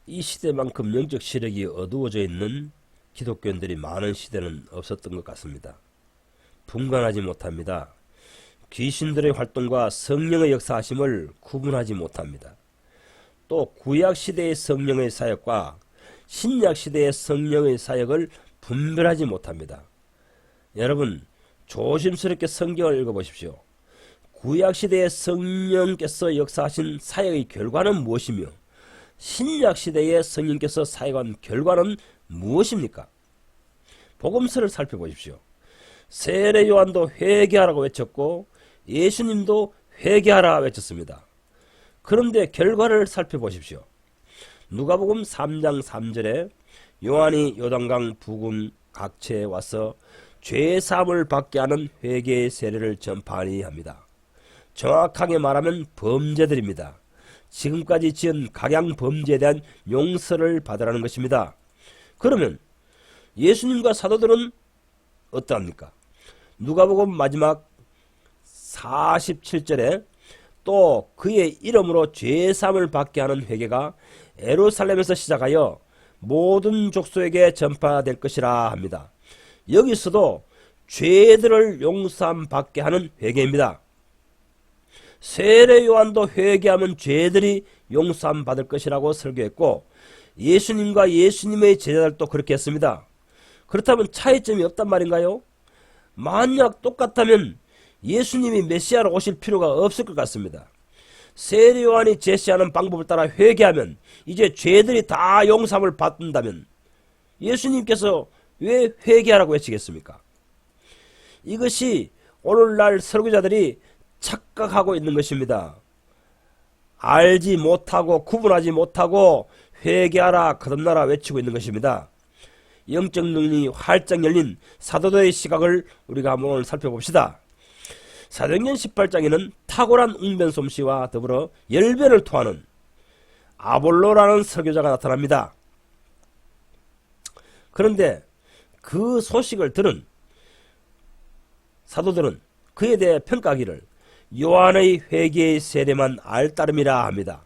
이 시대만큼 영적 시력이 어두워져 있는 기독교인들이 많은 시대는 없었던 것 같습니다. 분간하지 못합니다. 귀신들의 활동과 성령의 역사하심을 구분하지 못합니다. 또 구약시대의 성령의 사역과 신약시대의 성령의 사역을 분별하지 못합니다. 여러분, 조심스럽게 성경을 읽어보십시오. 구약시대의 성령께서 역사하신 사역의 결과는 무엇이며 신약시대의 성령께서 사역한 결과는 무엇입니까? 복음서를 살펴보십시오. 세례 요한도 회개하라고 외쳤고 예수님도 회개하라 외쳤습니다. 그런데 결과를 살펴보십시오. 누가복음 3장 3절에 요한이 요단강 부근 각처에 와서 죄사함을 받게 하는 회개의 세례를 전파하니 합니다. 정확하게 말하면 범죄들입니다. 지금까지 지은 각양 범죄에 대한 용서를 받으라는 것입니다. 그러면 예수님과 사도들은 어떠합니까? 누가복음 마지막 47절에 또 그의 이름으로 죄사함을 받게 하는 회개가 예루살렘에서 시작하여 모든 족속에게 전파될 것이라 합니다. 여기서도 죄들을 용서함 받게 하는 회개입니다. 세례 요한도 회개하면 죄들이 용서함 받을 것이라고 설교했고 예수님과 예수님의 제자들도 그렇게 했습니다. 그렇다면 차이점이 없단 말인가요? 만약 똑같다면 예수님이 메시아로 오실 필요가 없을 것 같습니다. 세례 요한이 제시하는 방법을 따라 회개하면 이제 죄들이 다 용서함을 받는다면 예수님께서 왜 회개하라고 외치겠습니까? 이것이 오늘날 설교자들이 착각하고 있는 것입니다. 알지 못하고 구분하지 못하고 회개하라 거듭나라 외치고 있는 것입니다. 영적 눈이 활짝 열린 사도들의 시각을 우리가 한번 오늘 살펴봅시다. 사도행전 18장에는 탁월한 웅변솜씨와 더불어 열변을 토하는 아볼로라는 설교자가 나타납니다. 그런데 그 소식을 들은 사도들은 그에 대해 평가하기를 요한의 회개의 세례만 알따름이라 합니다.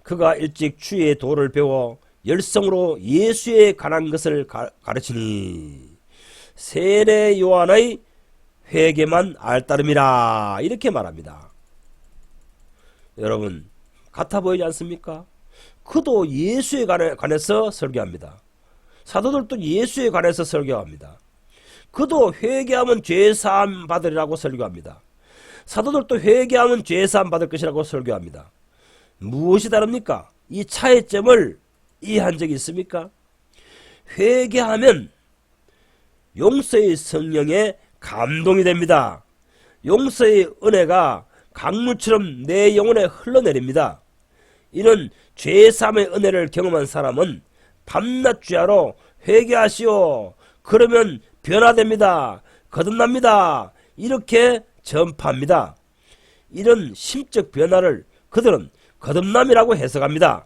그가 일찍 주의 도를 배워 열성으로 예수에 관한 것을 가르치니 세례 요한의 회개만 알따름이라 이렇게 말합니다. 여러분, 같아 보이지 않습니까? 그도 예수에 관해서 설교합니다. 사도들도 예수에 관해서 설교합니다. 그도 회개하면 죄사함 받으리라고 설교합니다. 사도들도 회개하면 죄사함 받을 것이라고 설교합니다. 무엇이 다릅니까? 이 차이점을 이해한 적이 있습니까? 회개하면 용서의 성령에 감동이 됩니다. 용서의 은혜가 강물처럼 내 영혼에 흘러내립니다. 이런 죄사함의 은혜를 경험한 사람은 밤낮 주야로 회개하시오. 그러면 변화됩니다. 거듭납니다. 이렇게 전파합니다. 이런 심적 변화를 그들은 거듭남이라고 해석합니다.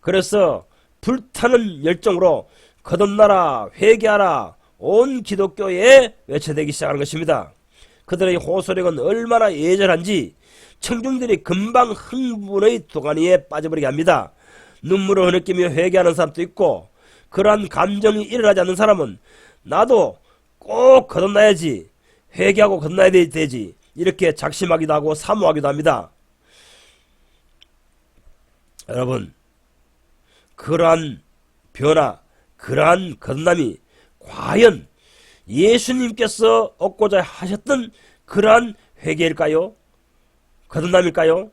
그래서 불타는 열정으로 거듭나라, 회개하라, 온 기독교에 외쳐대기 시작하는 것입니다. 그들의 호소력은 얼마나 예절한지 청중들이 금방 흥분의 도가니에 빠져버리게 합니다. 눈물을 흐느끼며 회개하는 사람도 있고 그러한 감정이 일어나지 않는 사람은 나도 꼭 거듭나야지, 회개하고 거듭나야 되지 이렇게 작심하기도 하고 사모하기도 합니다. 여러분, 그러한 변화, 그러한 거듭남이 과연 예수님께서 얻고자 하셨던 그러한 회개일까요? 거듭남일까요?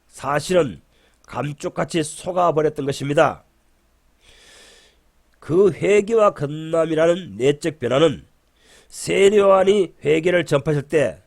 사실은 감쪽같이 속아버렸던 것입니다. 그 회개와 거듭남이라는 내적 변화는 세례 요한이 회개를 전파했을 때,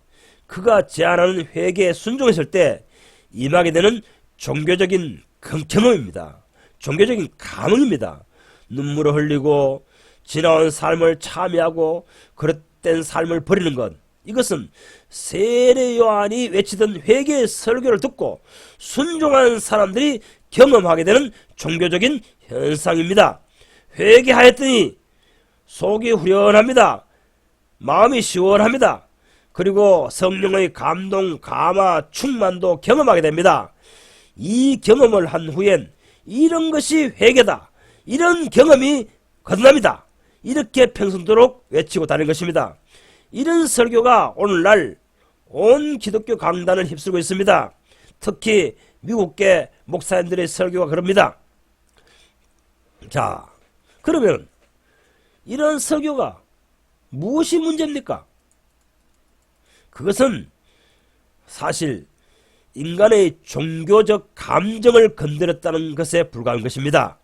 그가 제안하는 회개에 순종했을 때 임하게 되는 종교적인 경험입니다. 종교적인 감흥입니다. 눈물을 흘리고 지나온 삶을 참여하고 그릇된 삶을 버리는 것, 이것은 세례 요한이 외치던 회개의 설교를 듣고 순종한 사람들이 경험하게 되는 종교적인 현상입니다. 회개하였더니 속이 후련합니다. 마음이 시원합니다. 그리고 성령의 감동, 감화, 충만도 경험하게 됩니다. 이 경험을 한 후엔 이런 것이 회개다. 이런 경험이 거듭납니다. 이렇게 평생도록 외치고 다니는 것입니다. 이런 설교가 오늘날 온 기독교 강단을 휩쓸고 있습니다. 특히 미국계 목사님들의 설교가 그럽니다. 자, 그러면 이런 설교가 무엇이 문제입니까? 그것은 사실 인간의 종교적 감정을 건드렸다는 것에 불과한 것입니다.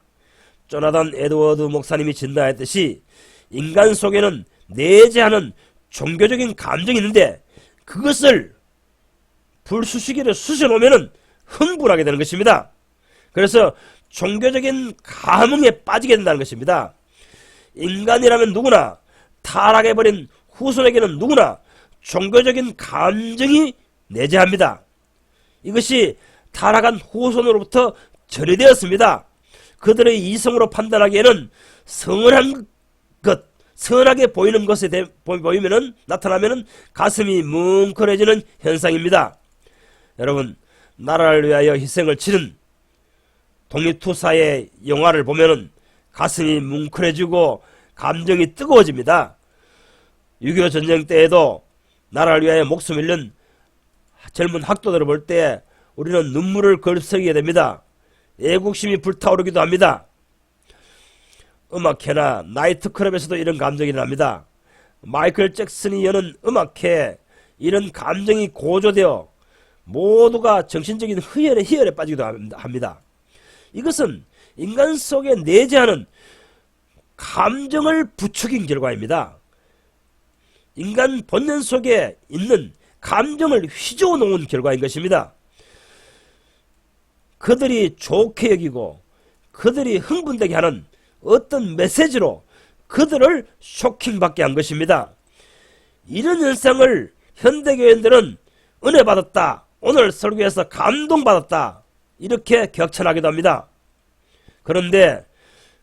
조나단 에드워드 목사님이 진단했듯이 인간 속에는 내재하는 종교적인 감정이 있는데 그것을 불쑤시개를 쑤셔놓으면 흥분하게 되는 것입니다. 그래서 종교적인 감흥에 빠지게 된다는 것입니다. 인간이라면 누구나, 타락해버린 후손에게는 누구나 종교적인 감정이 내재합니다. 이것이 타락한 후손으로부터 전해되었습니다. 그들의 이성으로 판단하기에는 선한 것, 선하게 보이는 것에 나타나면 가슴이 뭉클해지는 현상입니다. 여러분, 나라를 위하여 희생을 치른 독립투사의 영화를 보면 가슴이 뭉클해지고 감정이 뜨거워집니다. 6.25 전쟁 때에도 나라를 위하여 목숨 잃는 젊은 학도들을 볼 때 우리는 눈물을 걸썩이게 됩니다. 애국심이 불타오르기도 합니다. 음악회나 나이트클럽에서도 이런 감정이 일어납니다. 마이클 잭슨이 여는 음악회에 이런 감정이 고조되어 모두가 정신적인 희열에 빠지기도 합니다. 이것은 인간 속에 내재하는 감정을 부추긴 결과입니다. 인간 본능 속에 있는 감정을 휘저어 놓은 결과인 것입니다. 그들이 좋게 여기고 그들이 흥분되게 하는 어떤 메시지로 그들을 쇼킹받게 한 것입니다. 이런 현상을 현대교인들은 은혜 받았다, 오늘 설교에서 감동받았다, 이렇게 격찬하기도 합니다. 그런데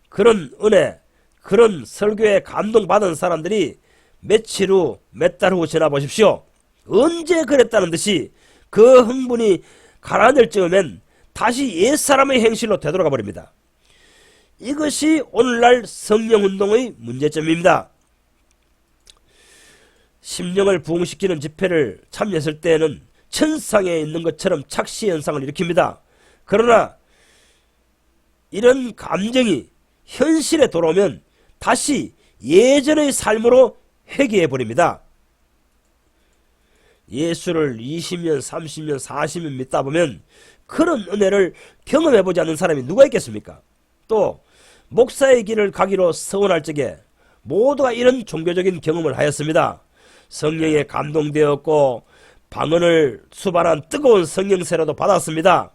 그런 은혜, 그런 설교에 감동받은 사람들이 며칠 후, 몇 달 후 지나보십시오. 언제 그랬다는 듯이 그 흥분이 가라앉을 즈음엔 다시 옛사람의 행실로 되돌아가 버립니다. 이것이 오늘날 성령운동의 문제점입니다. 심령을 부흥시키는 집회를 참여했을 때에는 천상에 있는 것처럼 착시현상을 일으킵니다. 그러나 이런 감정이 현실에 돌아오면 다시 예전의 삶으로 회귀해버립니다. 예수를 20년, 30년, 40년 믿다 보면 그런 은혜를 경험해보지 않는 사람이 누가 있겠습니까? 또 목사의 길을 가기로 서원할 적에 모두가 이런 종교적인 경험을 하였습니다. 성령에 감동되었고 방언을 수반한 뜨거운 성령 세례도 받았습니다.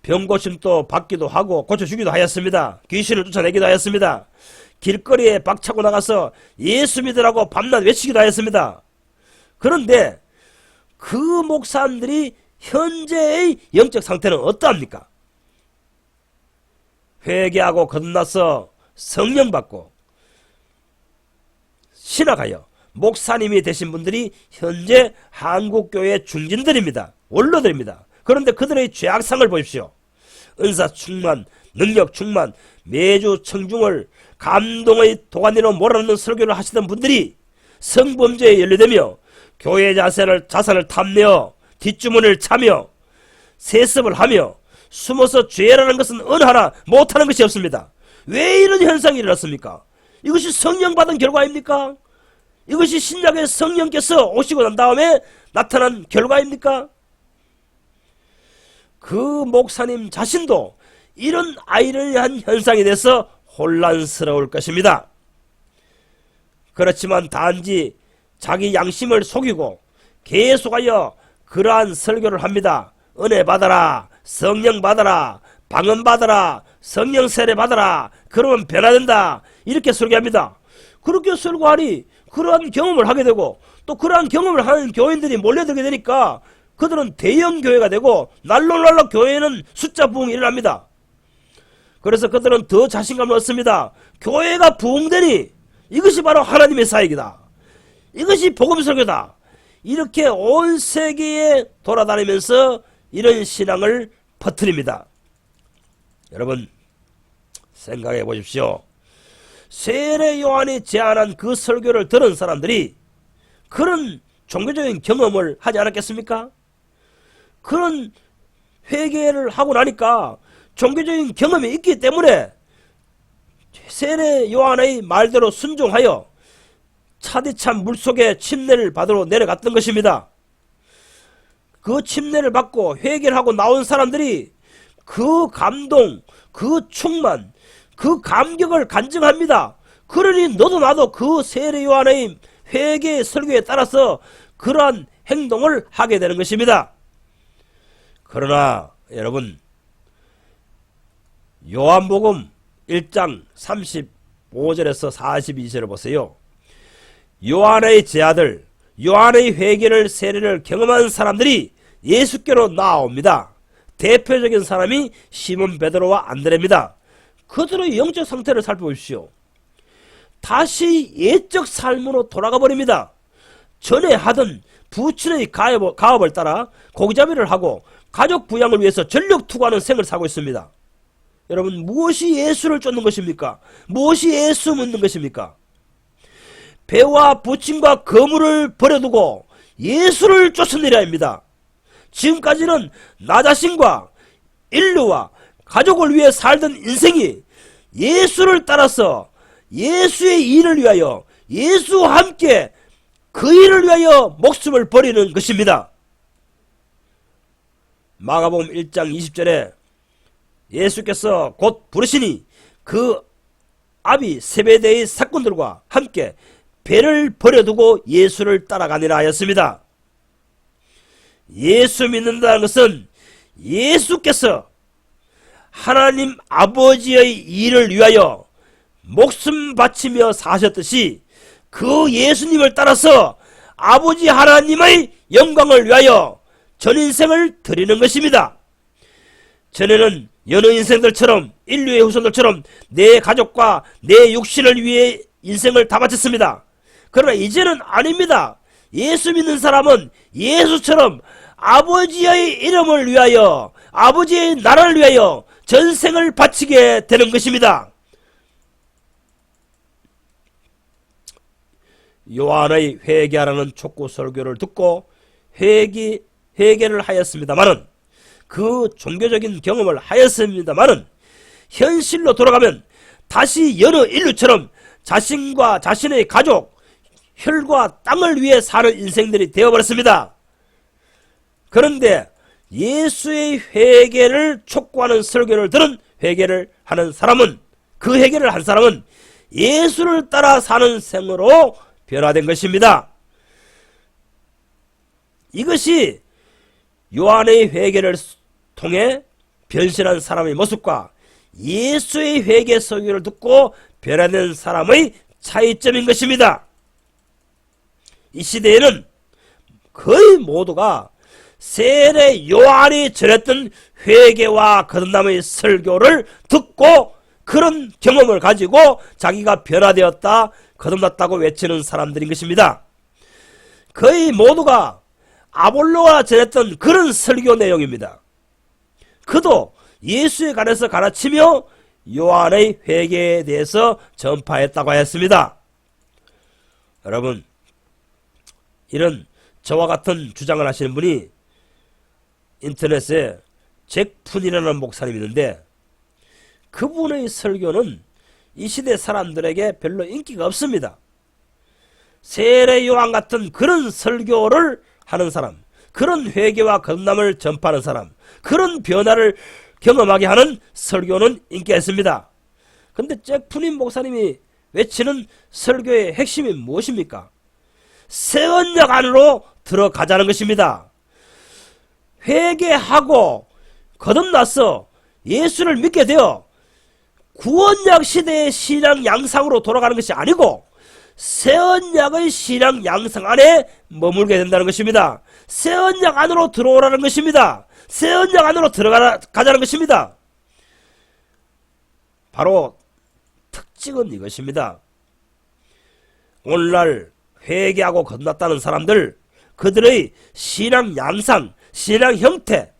병고침도 받기도 하고 고쳐주기도 하였습니다. 귀신을 쫓아내기도 하였습니다. 길거리에 박차고 나가서 예수 믿으라고 밤낮 외치기도 하였습니다. 그런데 그 목사님들이 현재의 영적 상태는 어떠합니까? 회개하고 거듭나서 성령 받고 신학하여 목사님이 되신 분들이 현재 한국교회 중진들입니다. 원로들입니다. 그런데 그들의 죄악상을 보십시오. 은사 충만, 능력 충만, 매주 청중을 감동의 도가니로 몰아넣는 설교를 하시던 분들이 성범죄에 연루되며 교회 자산을 탐내어 뒷주머니를 차며 세습을 하며 숨어서 죄라는 것은 어느 하나 못하는 것이 없습니다. 왜 이런 현상이 일어났습니까? 이것이 성령 받은 결과입니까? 이것이 신약의 성령께서 오시고 난 다음에 나타난 결과입니까? 그 목사님 자신도 이런 아이러니한 현상에 대해서 혼란스러울 것입니다. 그렇지만 단지 자기 양심을 속이고 계속하여 그러한 설교를 합니다. 은혜 받아라, 성령 받아라, 방언 받아라, 성령 세례 받아라, 그러면 변화된다, 이렇게 설교합니다. 그렇게 설교하니 그러한 경험을 하게 되고 또 그러한 경험을 하는 교인들이 몰려들게 되니까 그들은 대형 교회가 되고 날로 교회에는 숫자 부흥이 일어납니다. 그래서 그들은 더 자신감을 얻습니다. 교회가 부흥되니 이것이 바로 하나님의 사역이다, 이것이 복음 설교다, 이렇게 온 세계에 돌아다니면서 이런 신앙을 퍼뜨립니다. 여러분 생각해 보십시오. 세례 요한이 제안한 그 설교를 들은 사람들이 그런 종교적인 경험을 하지 않았겠습니까? 그런 회개를 하고 나니까 종교적인 경험이 있기 때문에 세례 요한의 말대로 순종하여 차디찬 물속에 침례를 받으러 내려갔던 것입니다. 그 침례를 받고 회개를 하고 나온 사람들이 그 감동, 그 충만, 그 감격을 간증합니다. 그러니 너도 나도 그 세례 요한의 회개의 설교에 따라서 그러한 행동을 하게 되는 것입니다. 그러나 여러분, 요한복음 1장 35절에서 42절을 보세요. 요한의 제아들, 요한의 회개를 세례를 경험한 사람들이 예수께로 나옵니다. 대표적인 사람이 시몬 베드로와 안드레입니다. 그들의 영적 상태를 살펴보십시오. 다시 옛적 삶으로 돌아가 버립니다. 전에 하던 부친의 가업을 따라 고기잡이를 하고 가족 부양을 위해서 전력 투구하는 생을 살고 있습니다. 여러분, 무엇이 예수를 쫓는 것입니까? 무엇이 예수 묻는 것입니까? 배와 부친과 거물을 버려두고 예수를 쫓으리라 합니다. 지금까지는 나 자신과 인류와 가족을 위해 살던 인생이 예수를 따라서 예수의 일을 위하여 예수와 함께 그 일을 위하여 목숨을 버리는 것입니다. 마가복음 1장 20절에 예수께서 곧 부르시니 그 아비 세베대의 사꾼들과 함께 배를 버려두고 예수를 따라가니라 하였습니다. 예수 믿는다는 것은 예수께서 하나님 아버지의 일을 위하여 목숨 바치며 사셨듯이 그 예수님을 따라서 아버지 하나님의 영광을 위하여 전인생을 드리는 것입니다. 전에는 여느 인생들처럼, 인류의 후손들처럼 내 가족과 내 육신을 위해 인생을 다 바쳤습니다. 그러나 이제는 아닙니다. 예수 믿는 사람은 예수처럼 아버지의 이름을 위하여, 아버지의 나라를 위하여 전생을 바치게 되는 것입니다. 요한의 회개하라는 촉구 설교를 듣고 회개를 하였습니다마는, 그 종교적인 경험을 하였습니다마는, 현실로 돌아가면 다시 여느 인류처럼 자신과 자신의 가족, 혈과 땅을 위해 사는 인생들이 되어버렸습니다. 그런데 예수의 회개를 촉구하는 설교를 들은 회개를 하는 사람은, 그 회개를 한 사람은 예수를 따라 사는 생으로 변화된 것입니다. 이것이 요한의 회개를 통해 변신한 사람의 모습과 예수의 회개 설교를 듣고 변화된 사람의 차이점인 것입니다. 이 시대에는 거의 모두가 세례 요한이 전했던 회개와 거듭남의 설교를 듣고 그런 경험을 가지고 자기가 변화되었다, 거듭났다고 외치는 사람들인 것입니다. 거의 모두가 아볼로가 전했던 그런 설교 내용입니다. 그도 예수에 관해서 가르치며 요한의 회개에 대해서 전파했다고 하였습니다. 여러분, 이런 저와 같은 주장을 하시는 분이 인터넷에 잭푼이라는 목사님이 있는데, 그분의 설교는 이 시대 사람들에게 별로 인기가 없습니다. 세례 요한 같은 그런 설교를 하는 사람, 그런 회개와 거듭남을 전파하는 사람, 그런 변화를 경험하게 하는 설교는 인기가 있습니다. 근데 잭푼인 목사님이 외치는 설교의 핵심이 무엇입니까? 새 언약 안으로 들어가자는 것입니다. 회개하고 거듭나서 예수를 믿게 되어 구원약 시대의 신앙 양상으로 돌아가는 것이 아니고 새 언약의 신앙 양상 안에 머물게 된다는 것입니다. 새 언약 안으로 들어오라는 것입니다. 새 언약 안으로 들어가자는 것입니다. 바로 특징은 이것입니다. 오늘날 회개하고 거듭났다는 사람들, 그들의 신앙 양상, 신앙 형태,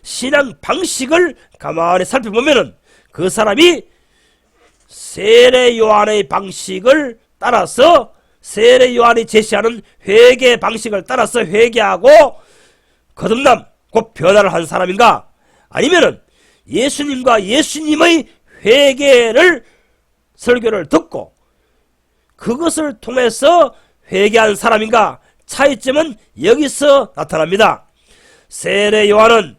신앙 방식을 가만히 살펴보면은 그 사람이 세례 요한의 방식을 따라서, 세례 요한이 제시하는 회개 방식을 따라서 회개하고 거듭남, 곧 변화를 한 사람인가? 아니면은 예수님과 예수님의 회개를, 설교를 듣고 그것을 통해서 회개한 사람인가? 차이점은 여기서 나타납니다. 세례 요한은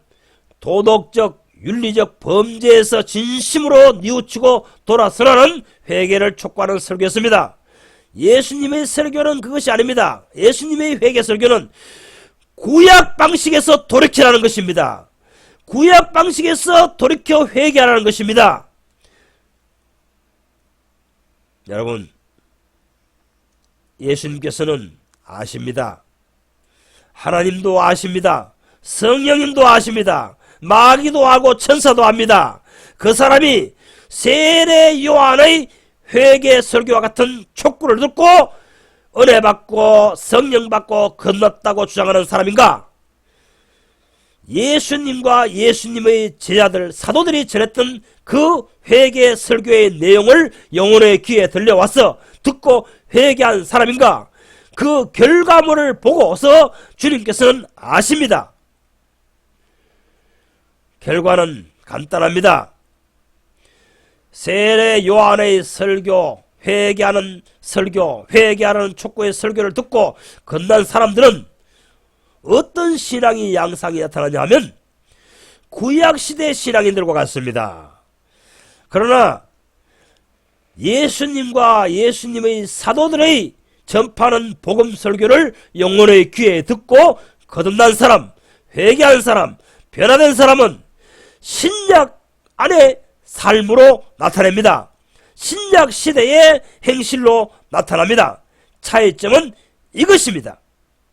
도덕적, 윤리적 범죄에서 진심으로 뉘우치고 돌아서라는 회개를 촉구하는 설교였습니다. 예수님의 설교는 그것이 아닙니다. 예수님의 회개 설교는 구약 방식에서 돌이키라는 것입니다. 구약 방식에서 돌이켜 회개하라는 것입니다. 여러분, 예수님께서는 아십니다. 하나님도 아십니다. 성령님도 아십니다. 마귀도 알고 천사도 압니다. 그 사람이 세례 요한의 회개 설교와 같은 촉구를 듣고 은혜 받고 성령 받고 건넜다고 주장하는 사람인가? 예수님과 예수님의 제자들, 사도들이 전했던 그 회개 설교의 내용을 영혼의 귀에 들려와서 듣고 회개한 사람인가? 그 결과물을 보고서 주님께서는 아십니다. 결과는 간단합니다. 세례 요한의 설교, 회개하는 설교, 회개하는 촉구의 설교를 듣고 건난 사람들은 어떤 신앙이 양상이 나타나냐 하면 구약시대 신앙인들과 같습니다. 그러나 예수님과 예수님의 사도들의 전파하는 복음 설교를 영혼의 귀에 듣고 거듭난 사람, 회개한 사람, 변화된 사람은 신약 안의 삶으로 나타냅니다. 신약 시대의 행실로 나타납니다. 차이점은 이것입니다.